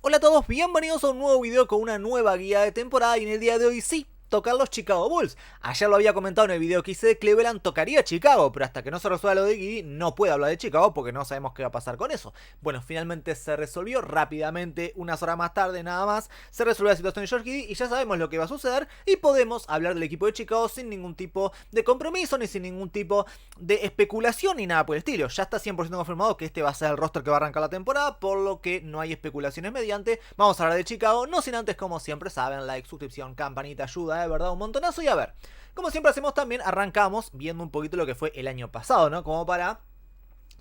Hola a todos, bienvenidos a un nuevo video con una nueva guía de temporada y en el día de hoy sí, tocar los Chicago Bulls. Ayer lo había comentado en el video que hice de Cleveland, tocaría Chicago, pero hasta que no se resuelva lo de Giddey no puedo hablar de Chicago porque no sabemos qué va a pasar con eso. Bueno, finalmente se resolvió rápidamente, unas horas más tarde nada más, se resolvió la situación de Josh Giddey y ya sabemos lo que va a suceder y podemos hablar del equipo de Chicago sin ningún tipo de compromiso ni sin ningún tipo de especulación ni nada por el estilo. Ya está 100% confirmado que este va a ser el roster que va a arrancar la temporada, por lo que no hay especulaciones mediante. Vamos a hablar de Chicago, no sin antes, como siempre saben, like, suscripción, campanita, ayuda de verdad un montonazo. Y a ver, como siempre hacemos también, arrancamos viendo un poquito lo que fue el año pasado, ¿no? Como para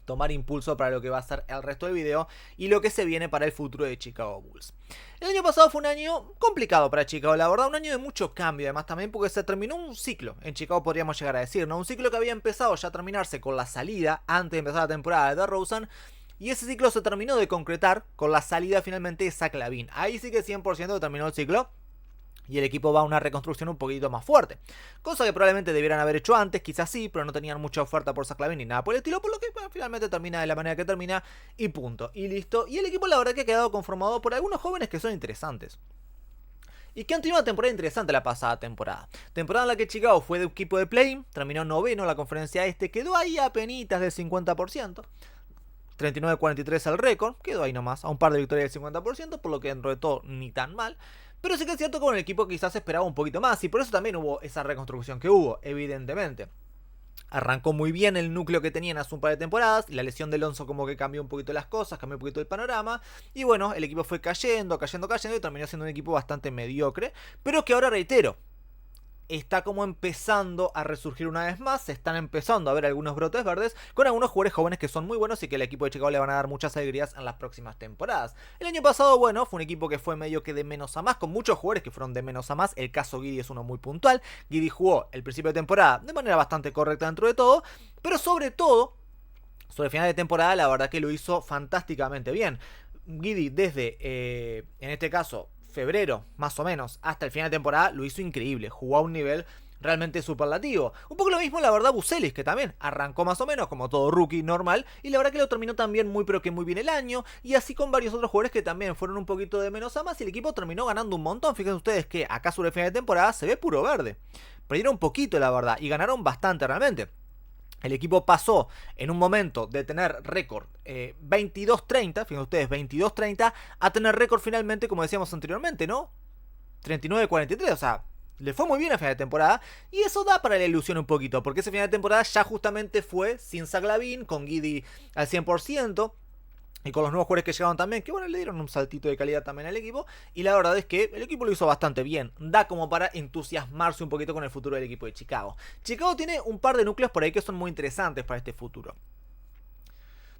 tomar impulso para lo que va a ser el resto del video y lo que se viene para el futuro de Chicago Bulls. El año pasado fue un año complicado para Chicago, la verdad, un año de mucho cambio, además también porque se terminó un ciclo, en Chicago podríamos llegar a decir, ¿no? Un ciclo que había empezado ya a terminarse con la salida, antes de empezar la temporada de DeRozan, y ese ciclo se terminó de concretar con la salida finalmente de Zach LaVine. Ahí sí que 100% terminó el ciclo y el equipo va a una reconstrucción un poquito más fuerte. Cosa que probablemente debieran haber hecho antes, quizás sí, pero no tenían mucha oferta por Zach LaVine ni nada por el estilo, por lo que bueno, finalmente termina de la manera que termina y punto. Y listo. Y el equipo la verdad que ha quedado conformado por algunos jóvenes que son interesantes. Y que han tenido una temporada interesante la pasada temporada. Temporada en la que Chicago fue de equipo de play, terminó noveno en la conferencia este, quedó ahí a penitas del 50%. 39-43 el récord, quedó ahí nomás, a un par de victorias del 50%, por lo que dentro de todo ni tan mal. Pero sí que es cierto que con el equipo quizás esperaba un poquito más, y por eso también hubo esa reconstrucción que hubo, evidentemente. Arrancó muy bien el núcleo que tenían hace un par de temporadas, y la lesión de Alonso como que cambió un poquito las cosas, cambió un poquito el panorama, y bueno, el equipo fue cayendo, y terminó siendo un equipo bastante mediocre, pero que ahora reitero, está como empezando a resurgir una vez más. Se están empezando a ver algunos brotes verdes con algunos jugadores jóvenes que son muy buenos y que el equipo de Chicago le van a dar muchas alegrías en las próximas temporadas. El año pasado, bueno, fue un equipo que fue medio que de menos a más, con muchos jugadores que fueron de menos a más. El caso Giddey es uno muy puntual. Giddey jugó el principio de temporada de manera bastante correcta dentro de todo, pero sobre todo, sobre el final de temporada, la verdad que lo hizo fantásticamente bien. Giddey desde, en este caso, febrero, más o menos, hasta el final de temporada, lo hizo increíble. Jugó a un nivel realmente superlativo. Un poco lo mismo, la verdad, Buzelis, que también arrancó más o menos como todo rookie normal, y la verdad que lo terminó también muy pero que muy bien el año, y así con varios otros jugadores que también fueron un poquito de menos a más, y el equipo terminó ganando un montón. Fíjense ustedes que acá sobre el final de temporada se ve puro verde. Perdieron un poquito, la verdad, y ganaron bastante realmente. El equipo pasó en un momento de tener récord 22-30, fíjense ustedes, 22-30, a tener récord finalmente, como decíamos anteriormente, ¿no? 39-43, o sea, le fue muy bien a final de temporada. Y eso da para la ilusión un poquito, porque ese final de temporada ya justamente fue sin Zach LaVine, con Giddey al 100%. Y con los nuevos jugadores que llegaron también, que bueno, le dieron un saltito de calidad también al equipo. Y la verdad es que el equipo lo hizo bastante bien. Da como para entusiasmarse un poquito con el futuro del equipo de Chicago. Chicago tiene un par de núcleos por ahí que son muy interesantes para este futuro.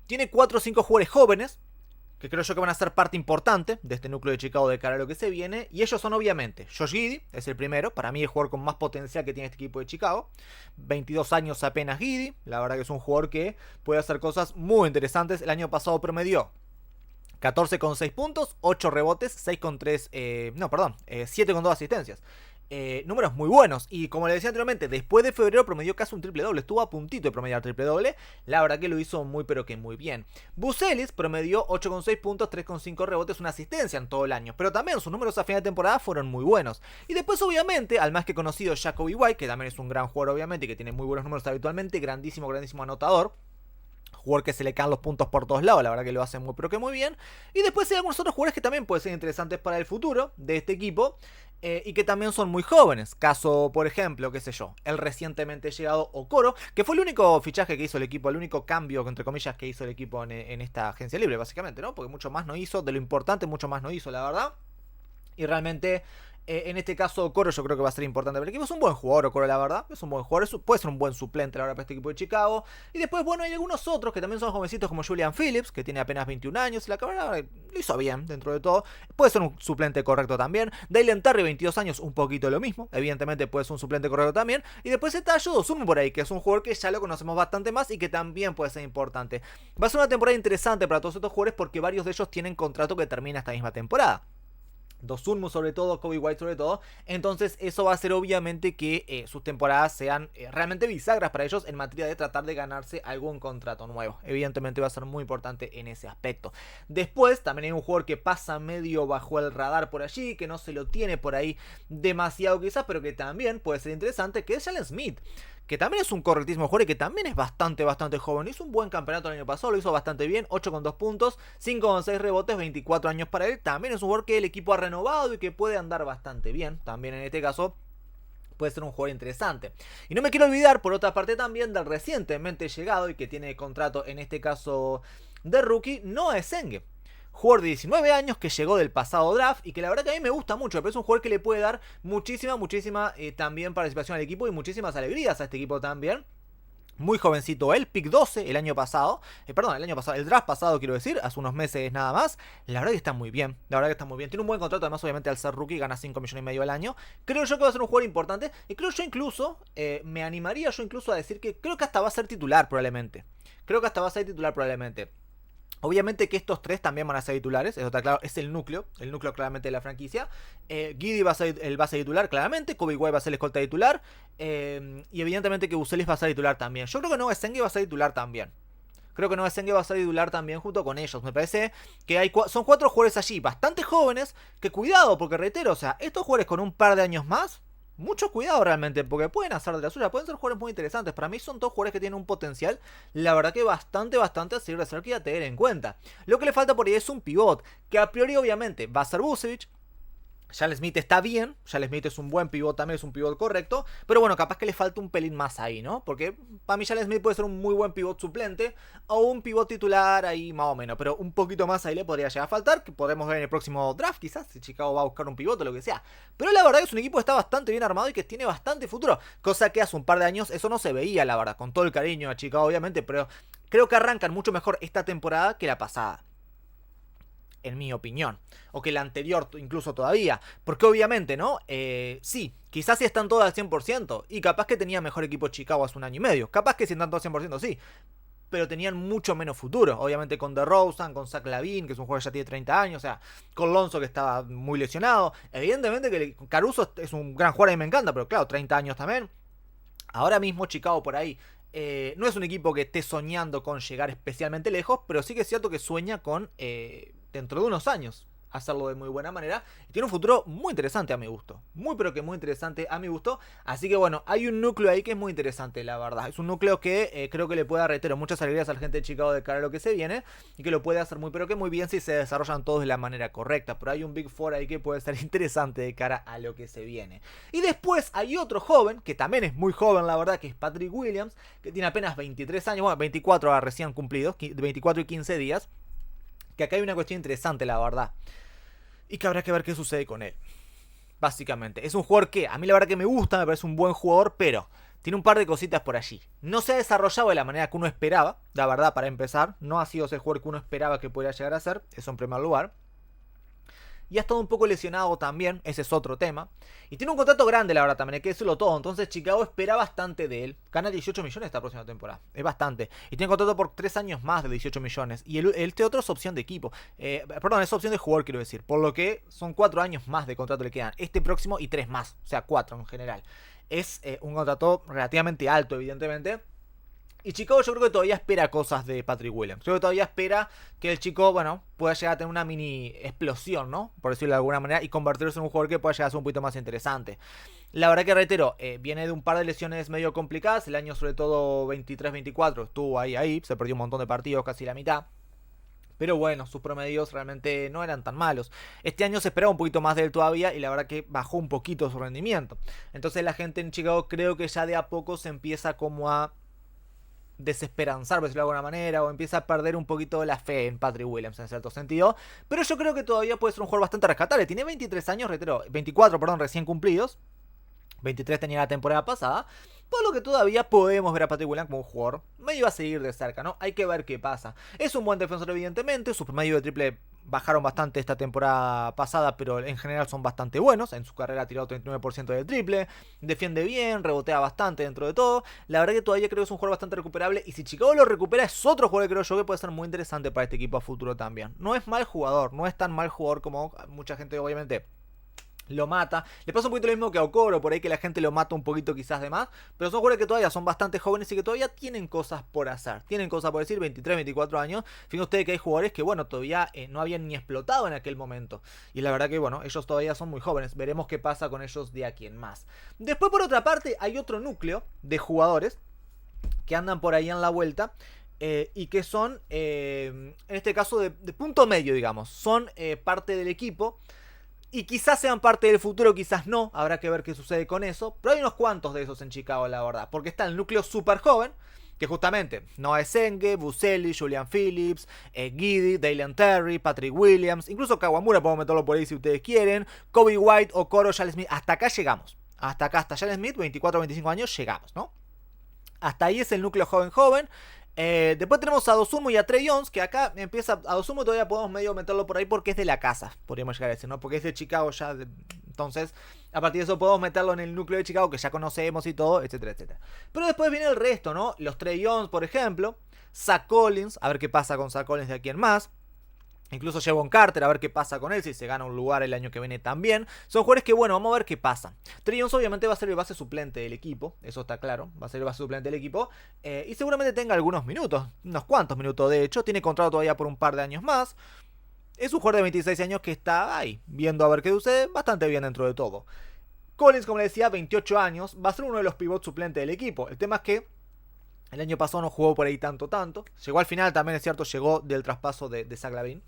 Tiene 4 o 5 jugadores jóvenes, que creo yo que van a ser parte importante de este núcleo de Chicago de cara a lo que se viene. Y ellos son obviamente Josh Giddey, es el primero, para mí el jugador con más potencial que tiene este equipo de Chicago. 22 años apenas Giddey, la verdad que es un jugador que puede hacer cosas muy interesantes. El año pasado promedió 14,6 puntos, 8 rebotes, 6,3, 7,2 asistencias. Números muy buenos. Y como les decía anteriormente, después de febrero promedió casi un triple doble. Estuvo a puntito de promediar triple doble. La verdad que lo hizo muy pero que muy bien. Buzelis promedió 8,6 puntos, 3,5 rebotes, una asistencia en todo el año. Pero también sus números a final de temporada fueron muy buenos. Y después obviamente, al más que conocido Jacoby White, que también es un gran jugador obviamente y que tiene muy buenos números habitualmente. Grandísimo anotador. Jugador que se le caen los puntos por todos lados, la verdad que lo hace muy pero que muy bien. Y después hay algunos otros jugadores que también pueden ser interesantes para el futuro de este equipo, y que también son muy jóvenes. Caso, por ejemplo, qué sé yo, el recientemente llegado Okoro, que fue el único fichaje que hizo el equipo, el único cambio, entre comillas, que hizo el equipo en esta agencia libre, básicamente, ¿no? Porque mucho más no hizo, de lo importante, mucho más no hizo, la verdad. Y realmente, en este caso, Okoro yo creo que va a ser importante para el equipo. Es un buen jugador, Okoro, la verdad. Es un buen jugador. Puede ser un buen suplente, la verdad, para este equipo de Chicago. Y después, bueno, hay algunos otros que también son jovencitos, como Julian Phillips, que tiene apenas 21 años. La verdad, lo hizo bien dentro de todo. Puede ser un suplente correcto también. Dalen Terry, 22 años, un poquito lo mismo. Evidentemente, puede ser un suplente correcto también. Y después está Yudo Sumo por ahí, que es un jugador que ya lo conocemos bastante más y que también puede ser importante. Va a ser una temporada interesante para todos estos jugadores porque varios de ellos tienen contrato que termina esta misma temporada. Dosunmu sobre todo, Kobe White sobre todo. Entonces eso va a hacer obviamente que sus temporadas sean realmente bisagras para ellos en materia de tratar de ganarse algún contrato nuevo. Evidentemente va a ser muy importante en ese aspecto. Después también hay un jugador que pasa medio bajo el radar por allí, que no se lo tiene por ahí demasiado quizás, pero que también puede ser interesante, que es Jalen Smith, que también es un correctísimo jugador y que también es bastante joven. Hizo un buen campeonato el año pasado, lo hizo bastante bien, 8,2 puntos, 5,6 rebotes, 24 años para él. También es un jugador que el equipo ha renovado y que puede andar bastante bien. También en este caso puede ser un jugador interesante. Y no me quiero olvidar, por otra parte, también del recientemente llegado y que tiene contrato, en este caso de rookie, Noah Esenge. Jugador de 19 años que llegó del pasado draft y que la verdad que a mí me gusta mucho. Pero es un jugador que le puede dar muchísima también participación al equipo y muchísimas alegrías a este equipo también. Muy jovencito él, pick 12 el año pasado. El draft pasado quiero decir, hace unos meses nada más. La verdad que está muy bien, Tiene un buen contrato, además obviamente al ser rookie gana 5 millones y medio al año. Creo yo que va a ser un jugador importante. Y creo yo incluso, me animaría yo incluso a decir que creo que hasta va a ser titular probablemente. Obviamente que estos tres también van a ser titulares, eso está claro, es el núcleo claramente de la franquicia. Giddey va a ser el base titular claramente, Kobe White va a ser el escolta titular, y evidentemente que Buzelis va a ser titular también. Yo creo que Noah Esenge va a ser titular también. Junto con ellos. Me parece que son 4 jugadores allí, bastante jóvenes, que cuidado, porque reitero, o sea, estos jugadores con un par de años más, mucho cuidado realmente, porque pueden hacer de la suya, pueden ser jugadores muy interesantes. Para mí son todos jugadores que tienen un potencial, la verdad que bastante a seguir de cerca y a tener en cuenta. Lo que le falta por ahí es un pivot, que a priori obviamente va a ser Vucevic. Jalen Smith está bien, Jalen Smith es un buen pivot también, es un pivot correcto, pero bueno, capaz que le falta un pelín más ahí, ¿no? Porque para mí Jalen Smith puede ser un muy buen pivot suplente o un pivot titular ahí más o menos, pero un poquito más ahí le podría llegar a faltar, que podremos ver en el próximo draft quizás, si Chicago va a buscar un pivot o lo que sea. Pero la verdad que es un equipo que está bastante bien armado y que tiene bastante futuro, cosa que hace un par de años eso no se veía, la verdad, con todo el cariño a Chicago obviamente, pero creo que arrancan mucho mejor esta temporada que la pasada, en mi opinión, o que la anterior incluso todavía, porque obviamente, ¿no? Sí, quizás sí están todos al 100%, y capaz que tenía mejor equipo Chicago hace un año y medio, capaz que sí están todos al 100%, sí, pero tenían mucho menos futuro, obviamente con DeRozan, con Zach LaVine, que es un jugador que ya tiene 30 años, o sea, con Lonzo que estaba muy lesionado, evidentemente que Caruso es un gran jugador y me encanta, pero claro, 30 años también. Ahora mismo Chicago por ahí no es un equipo que esté soñando con llegar especialmente lejos, pero sí que es cierto que sueña con dentro de unos años hacerlo de muy buena manera. Y tiene un futuro muy interesante a mi gusto. Muy pero que muy interesante a mi gusto. Así que bueno, hay un núcleo ahí que es muy interesante, la verdad. Es un núcleo que creo que le puede dar, reitero, muchas alegrías a la gente de Chicago de cara a lo que se viene. Y que lo puede hacer muy pero que muy bien si se desarrollan todos de la manera correcta. Pero hay un Big Four ahí que puede ser interesante de cara a lo que se viene. Y después hay otro joven, que también es muy joven, la verdad, que es Patrick Williams. Que tiene apenas 23 años, bueno, 24 recién cumplidos, 24 y 15 días. Que acá hay una cuestión interesante, la verdad. Y que habrá que ver qué sucede con él. Básicamente. Es un jugador que a mí la verdad que me gusta, me parece un buen jugador, pero tiene un par de cositas por allí. No se ha desarrollado de la manera que uno esperaba, la verdad, para empezar. No ha sido ese jugador que uno esperaba que pudiera llegar a ser. Eso en primer lugar. Y ha estado un poco lesionado también, ese es otro tema. Y tiene un contrato grande, la verdad, también hay que decirlo todo. Entonces Chicago espera bastante de él. Gana 18 millones esta próxima temporada, es bastante. Y tiene contrato por 3 años más de 18 millones. Y este otro es opción de equipo. Perdón, es opción de jugador, quiero decir. Por lo que son 4 años más de contrato le quedan. Este próximo y 3 más, o sea, 4 en general. Es un contrato relativamente alto, evidentemente. Y Chicago yo creo que todavía espera cosas de Patrick Williams. Creo que todavía espera que el chico, bueno, pueda llegar a tener una mini explosión, ¿no? Por decirlo de alguna manera. Y convertirse en un jugador que pueda llegar a ser un poquito más interesante. La verdad que reitero, viene de un par de lesiones medio complicadas. El año sobre todo 23-24 estuvo ahí. Se perdió un montón de partidos, casi la mitad. Pero bueno, sus promedios realmente no eran tan malos. Este año se esperaba un poquito más de él todavía y la verdad que bajó un poquito su rendimiento. Entonces la gente en Chicago creo que ya de a poco se empieza como a desesperanzar, por decirlo de alguna manera, o empieza a perder un poquito la fe en Patrick Williams en cierto sentido, pero yo creo que todavía puede ser un jugador bastante rescatable. Tiene 23 años, reitero, 24, perdón, recién cumplidos. 23 tenía la temporada pasada, por lo que todavía podemos ver a Patrick Williams como un jugador medio a seguir de cerca, ¿no? Hay que ver qué pasa. Es un buen defensor evidentemente, sus promedios de triple bajaron bastante esta temporada pasada, pero en general son bastante buenos. En su carrera ha tirado 39% del triple, defiende bien, rebotea bastante dentro de todo. La verdad que todavía creo que es un jugador bastante recuperable y si Chicago lo recupera es otro jugador que creo yo que puede ser muy interesante para este equipo a futuro también. No es mal jugador, no es tan mal jugador como mucha gente obviamente lo mata. Le pasa un poquito lo mismo que a Okoro, por ahí que la gente lo mata un poquito quizás de más, pero son jugadores que todavía son bastante jóvenes y que todavía tienen cosas por hacer, tienen cosas por decir, 23, 24 años. Fíjense ustedes que hay jugadores que bueno, todavía no habían ni explotado en aquel momento, y la verdad que bueno, ellos todavía son muy jóvenes, veremos qué pasa con ellos de aquí en más. Después por otra parte hay otro núcleo de jugadores que andan por ahí en la vuelta, y que son, en este caso, de punto medio, digamos. Son parte del equipo. Y quizás sean parte del futuro, quizás no. Habrá que ver qué sucede con eso. Pero hay unos cuantos de esos en Chicago, la verdad. Porque está el núcleo super joven, que justamente Noah Senge, Buseli, Julian Phillips, Giddey, Dalen Terry, Patrick Williams, incluso Kawamura, podemos meterlo por ahí si ustedes quieren. Kobe White, Okoro, Jalen Smith. Hasta acá llegamos. Hasta acá, hasta Jalen Smith, 24 o 25 años, llegamos, ¿no? Hasta ahí es el núcleo joven. Después tenemos a Dosunmu y a Trey Jones, que acá empieza. A Dosunmu todavía podemos medio meterlo por ahí porque es de la casa, podríamos llegar a decir, ¿no? Porque es de Chicago ya. Entonces, a partir de eso podemos meterlo en el núcleo de Chicago que ya conocemos y todo, etcétera, etcétera. Pero después viene el resto, ¿no? Los Trey Jones, por ejemplo. Zach Collins, a ver qué pasa con Zach Collins de aquí en más. Incluso Jevon Carter, a ver qué pasa con él, si se gana un lugar el año que viene también. Son jugadores que, bueno, vamos a ver qué pasa. Trey Jones obviamente va a ser el base suplente del equipo, eso está claro, va a ser el base suplente del equipo. Y seguramente tenga algunos minutos, unos cuantos minutos de hecho, tiene contrato todavía por un par de años más. Es un jugador de 26 años que está ahí, viendo a ver qué sucede, bastante bien dentro de todo. Collins, como le decía, 28 años, va a ser uno de los pivots suplentes del equipo. El tema es que el año pasado no jugó por ahí tanto. Llegó al final también, es cierto, llegó del traspaso de Zach LaVine.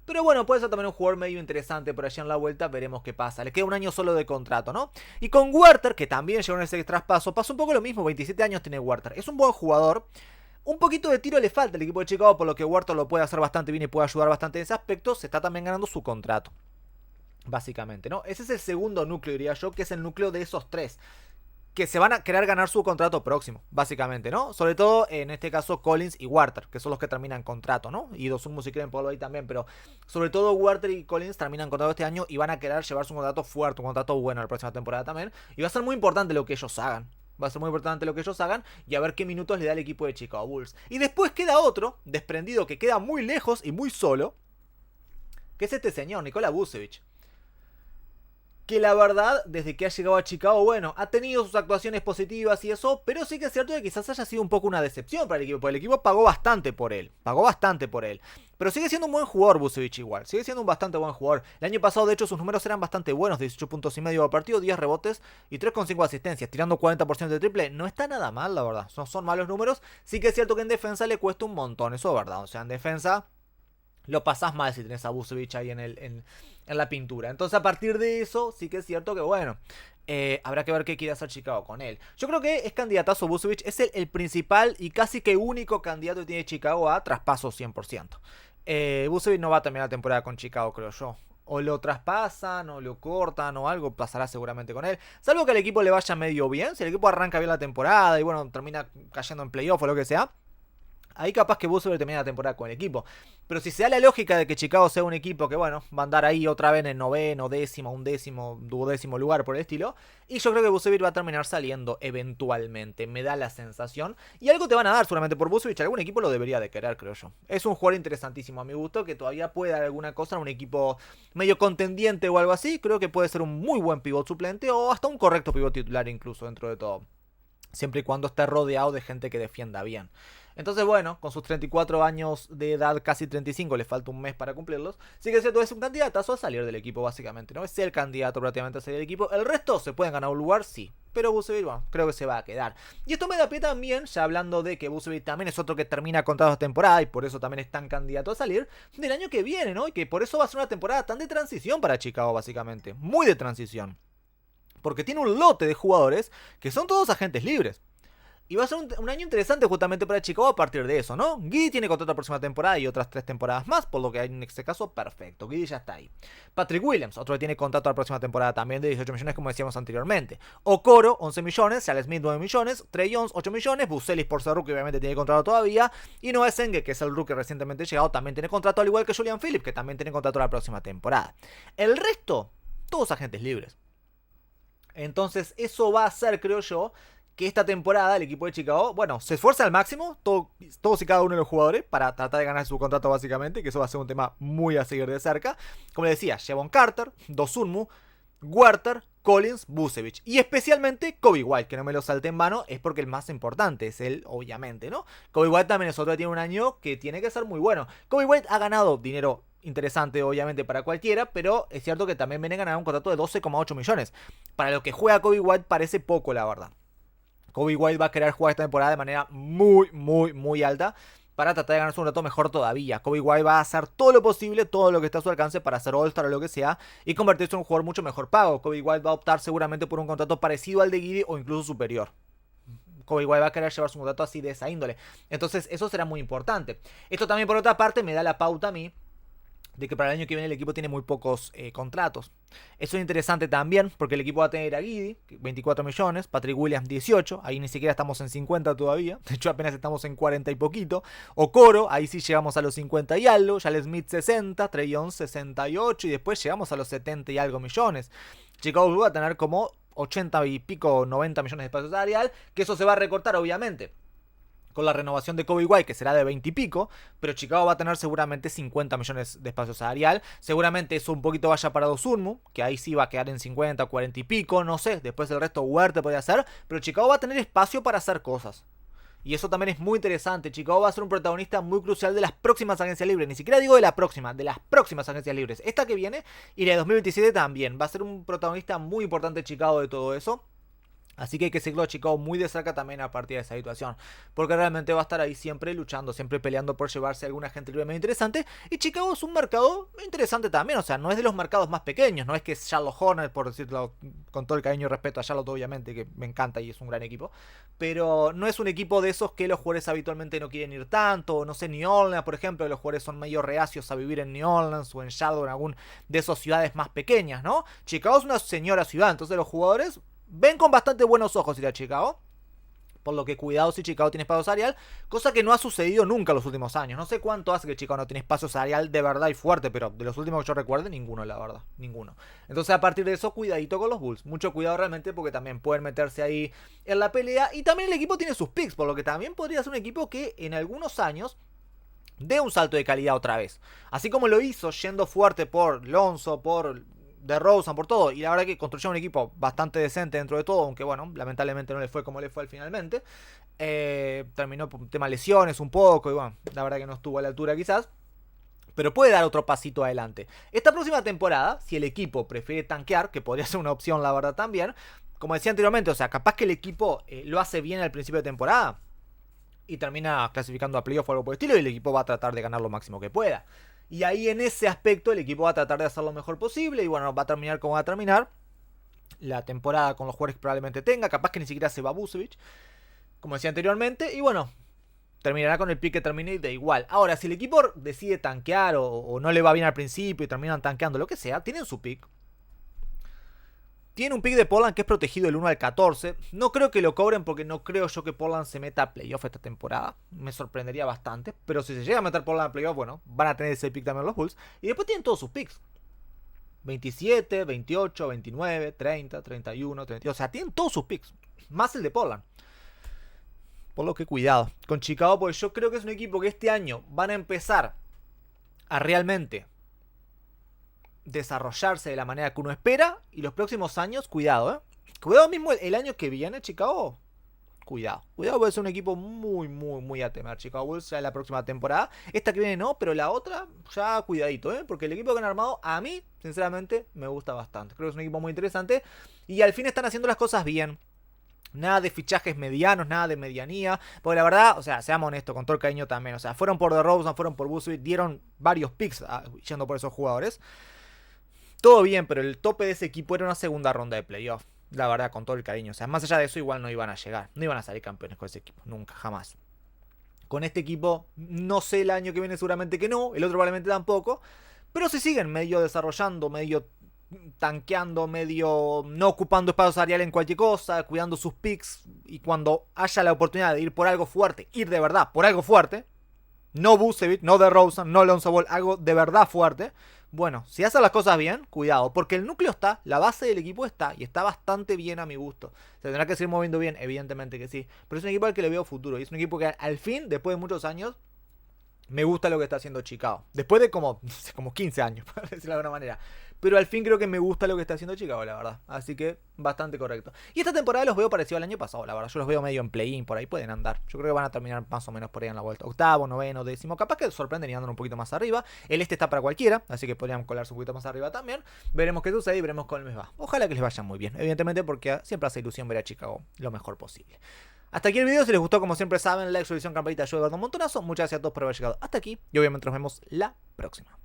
Pero bueno, puede ser también un jugador medio interesante por allá en la vuelta, veremos qué pasa. Le queda un año solo de contrato, ¿no? Y con Werther, que también llegó en ese traspaso, pasó un poco lo mismo, 27 años tiene Werther. Es un buen jugador. Un poquito de tiro le falta al equipo de Chicago, por lo que Werther lo puede hacer bastante bien y puede ayudar bastante en ese aspecto. Se está también ganando su contrato, básicamente, ¿no? Ese es el segundo núcleo, diría yo, que es el núcleo de esos tres que se van a querer ganar su contrato próximo, básicamente, ¿no? Sobre todo, en este caso, Collins y Werther, que son los que terminan contrato, ¿no? Y Dosunmu si quieren ponerlo ahí también, pero sobre todo Werther y Collins terminan contrato este año y van a querer llevarse un contrato fuerte, un contrato bueno la próxima temporada también. Y va a ser muy importante lo que ellos hagan. Va a ser muy importante lo que ellos hagan y a ver qué minutos le da el equipo de Chicago Bulls. Y después queda otro, desprendido, que queda muy lejos y muy solo, que es este señor, Nikola Vucevic. Que la verdad, desde que ha llegado a Chicago, bueno, ha tenido sus actuaciones positivas y eso, pero sí que es cierto que quizás haya sido un poco una decepción para el equipo, porque el equipo pagó bastante por él, pero sigue siendo un buen jugador Vucevic igual, sigue siendo un bastante buen jugador. El año pasado, de hecho, sus números eran bastante buenos, 18 puntos y medio por partido, 10 rebotes y 3,5 asistencias, tirando 40% de triple, no está nada mal, la verdad, no son malos números. Sí que es cierto que en defensa le cuesta un montón, eso es verdad, o sea, en defensa lo pasás mal si tenés a Vucevic ahí en la pintura. Entonces, a partir de eso, sí que es cierto que, bueno, habrá que ver qué quiere hacer Chicago con él. Yo creo que es candidatazo Vucevic, es el principal y casi que único candidato que tiene Chicago a traspaso 100%. Vucevic no va a terminar la temporada con Chicago, creo yo. O lo traspasan, o lo cortan, o algo pasará seguramente con él. Salvo que al equipo le vaya medio bien. Si el equipo arranca bien la temporada y, bueno, termina cayendo en playoff o lo que sea, ahí capaz que Vucevic termina la temporada con el equipo. Pero si se da la lógica de que Chicago sea un equipo que, bueno, va a andar ahí otra vez en el noveno, décimo, undécimo, duodécimo lugar por el estilo. Y yo creo que Vucevic va a terminar saliendo eventualmente. Me da la sensación. Y algo te van a dar seguramente por Vucevic. Algún equipo lo debería de querer, creo yo. Es un jugador interesantísimo a mi gusto, que todavía puede dar alguna cosa en un equipo medio contendiente o algo así. Creo que puede ser un muy buen pivot suplente o hasta un correcto pivot titular incluso dentro de todo. Siempre y cuando esté rodeado de gente que defienda bien. Entonces, bueno, con sus 34 años de edad, casi 35, le falta un mes para cumplirlos. Sí que es cierto, es un candidatazo a salir del equipo, básicamente, ¿no? Es el candidato prácticamente a salir del equipo. El resto se pueden ganar un lugar, sí. Pero Vucevic, bueno, creo que se va a quedar. Y esto me da pie también, ya hablando de que Vucevic también es otro que termina contrato de temporada y por eso también es tan candidato a salir, del año que viene, ¿no? Y que por eso va a ser una temporada tan de transición para Chicago, básicamente. Muy de transición. Porque tiene un lote de jugadores que son todos agentes libres. Y va a ser un año interesante justamente para Chicago a partir de eso, ¿no? Giddey tiene contrato la próxima temporada y otras 3 temporadas más, por lo que en este caso, perfecto. Giddey ya está ahí. Patrick Williams, otro que tiene contrato la próxima temporada también de 18 millones, como decíamos anteriormente. Okoro, 11 millones. Jalen Smith, 9 millones. Trey Jones, 8 millones. Buseli, por ser rookie, obviamente tiene contrato todavía. Y Noah Senge, que es el rookie recientemente llegado, también tiene contrato, al igual que Julian Phillips, que también tiene contrato la próxima temporada. El resto, todos agentes libres. Entonces, eso va a hacer, creo yo, que esta temporada el equipo de Chicago, bueno, se esfuerza al máximo, todos y cada uno de los jugadores, para tratar de ganar su contrato básicamente, que eso va a ser un tema muy a seguir de cerca. Como les decía, Jevon Carter, Dosunmu, Werther, Collins, Vucevic. Y especialmente Coby White, que no me lo salté en vano, es porque el más importante es él, obviamente, ¿no? Coby White también es otro que tiene un año que tiene que ser muy bueno. Coby White ha ganado dinero interesante, obviamente, para cualquiera, pero es cierto que también viene a ganar un contrato de 12,8 millones. Para lo que juega Coby White parece poco, la verdad. Coby White va a querer jugar esta temporada de manera muy alta para tratar de ganarse un rato mejor todavía. Coby White va a hacer todo lo posible, todo lo que está a su alcance para hacer All-Star o lo que sea y convertirse en un jugador mucho mejor pago. Coby White va a optar seguramente por un contrato parecido al de Giddey o incluso superior. Coby White va a querer llevarse un contrato así de esa índole. Entonces eso será muy importante. Esto también por otra parte me da la pauta a mí de que para el año que viene el equipo tiene muy pocos contratos. Eso es interesante también, porque el equipo va a tener a Giddey, 24 millones, Patrick Williams 18, ahí ni siquiera estamos en 50 todavía, de hecho apenas estamos en 40 y poquito. Okoro, ahí sí llegamos a los 50 y algo, Jalen Smith 60, Trae Young 68 y después llegamos a los 70 y algo millones. Chicago Bulls va a tener como 80 y pico, 90 millones de espacio salarial, que eso se va a recortar obviamente con la renovación de Coby White, que será de 20 y pico, pero Chicago va a tener seguramente 50 millones de espacio salarial. Seguramente eso un poquito vaya para Dosunmu, que ahí sí va a quedar en 50, 40 y pico, no sé. Después el resto Huerta podría hacer, pero Chicago va a tener espacio para hacer cosas. Y eso también es muy interesante. Chicago va a ser un protagonista muy crucial de las próximas agencias libres. Ni siquiera digo de la próxima, de las próximas agencias libres. Esta que viene y la de 2027 también. Va a ser un protagonista muy importante Chicago de todo eso. Así que hay que seguirlo a Chicago muy de cerca también a partir de esa situación. Porque realmente va a estar ahí siempre luchando, siempre peleando por llevarse a alguna gente libre muy interesante. Y Chicago es un mercado interesante también. O sea, no es de los mercados más pequeños. No es que es Charlotte Hornets, por decirlo con todo el cariño y respeto a Charlotte, obviamente, que me encanta y es un gran equipo. Pero no es un equipo de esos que los jugadores habitualmente no quieren ir tanto. No sé, New Orleans, por ejemplo, los jugadores son medio reacios a vivir en New Orleans o en Charlotte o en algún de esas ciudades más pequeñas, ¿no? Chicago es una señora ciudad, entonces los jugadores ven con bastante buenos ojos ir a Chicago. Por lo que cuidado si Chicago tiene espacio salarial. Cosa que no ha sucedido nunca en los últimos años. No sé cuánto hace que Chicago no tiene espacio salarial de verdad y fuerte. Pero de los últimos que yo recuerde, ninguno, la verdad. Ninguno. Entonces a partir de eso, cuidadito con los Bulls. Mucho cuidado realmente porque también pueden meterse ahí en la pelea. Y también el equipo tiene sus picks. Por lo que también podría ser un equipo que en algunos años dé un salto de calidad otra vez. Así como lo hizo yendo fuerte por Lonzo, por DeRozan, por todo. Y la verdad que construyó un equipo bastante decente dentro de todo. Aunque bueno, lamentablemente no le fue como le fue al finalmente. Terminó por tema lesiones un poco. Y bueno, la verdad que no estuvo a la altura quizás. Pero puede dar otro pasito adelante. Esta próxima temporada, si el equipo prefiere tanquear, que podría ser una opción la verdad también. Como decía anteriormente, o sea, capaz que el equipo lo hace bien al principio de temporada. Y termina clasificando a playoff o algo por el estilo. Y el equipo va a tratar de ganar lo máximo que pueda. Y ahí en ese aspecto el equipo va a tratar de hacer lo mejor posible. Y bueno, va a terminar como va a terminar la temporada con los jugadores que probablemente tenga. Capaz que ni siquiera se va Vucevic, como decía anteriormente. Y bueno, terminará con el pick que termine de igual. Ahora, si el equipo decide tanquear o no le va bien al principio y terminan tanqueando lo que sea, tienen su pick. Tiene un pick de Portland que es protegido del 1 al 14. No creo que lo cobren porque no creo yo que Portland se meta a playoff esta temporada. Me sorprendería bastante. Pero si se llega a meter Portland a playoff, bueno, van a tener ese pick también los Bulls. Y después tienen todos sus picks. 27, 28, 29, 30, 31, 32. O sea, tienen todos sus picks. Más el de Portland. Por lo que cuidado con Chicago, porque yo creo que es un equipo que este año van a empezar a realmente desarrollarse de la manera que uno espera. Y los próximos años, cuidado, cuidado mismo el año que viene, Chicago. Cuidado puede ser un equipo muy a temer. Chicago Bulls ya en la próxima temporada. Esta que viene no, pero la otra ya cuidadito, porque el equipo que han armado a mí, sinceramente, me gusta bastante. Creo que es un equipo muy interesante. Y al fin están haciendo las cosas bien. Nada de fichajes medianos, nada de medianía. Porque la verdad, o sea, seamos honestos, con todo el cariño también. O sea, fueron por DeRozan, fueron por Vucevic, dieron varios picks yendo por esos jugadores. Todo bien, pero el tope de ese equipo era una segunda ronda de playoff. La verdad, con todo el cariño. O sea, más allá de eso, igual no iban a llegar. No iban a salir campeones con ese equipo. Nunca, jamás. Con este equipo, no sé el año que viene, seguramente que no. El otro probablemente tampoco. Pero se siguen medio desarrollando, medio tanqueando, medio no ocupando espacio salarial en cualquier cosa, cuidando sus picks. Y cuando haya la oportunidad de ir por algo fuerte, ir de verdad por algo fuerte. No Vucevic, no DeRozan, no Lonzo Ball, algo de verdad fuerte. Bueno, si hacen las cosas bien, cuidado, porque el núcleo está, la base del equipo está, y está bastante bien a mi gusto. Se tendrá que seguir moviendo bien, evidentemente que sí, pero es un equipo al que le veo futuro, y es un equipo que al fin, después de muchos años, Me gusta lo que está haciendo Chicago. Después de como, no sé, como 15 años, por decirlo de alguna manera. Pero al fin creo que me gusta lo que está haciendo Chicago, la verdad. Así que bastante correcto. Y esta temporada los veo parecido al año pasado, la verdad. Yo los veo medio en play-in, por ahí pueden andar. Yo creo que van a terminar más o menos por ahí en la vuelta. Octavo, noveno, décimo. Capaz que sorprenden y andan un poquito más arriba. El este está para cualquiera, así que podrían colarse un poquito más arriba también. Veremos qué sucede y veremos cómo les va. Ojalá que les vaya muy bien. Evidentemente porque siempre hace ilusión ver a Chicago lo mejor posible. Hasta aquí el video, si les gustó como siempre saben, like, suscripción, campanita, ayuda a un montonazo. Muchas gracias a todos por haber llegado hasta aquí y obviamente nos vemos la próxima.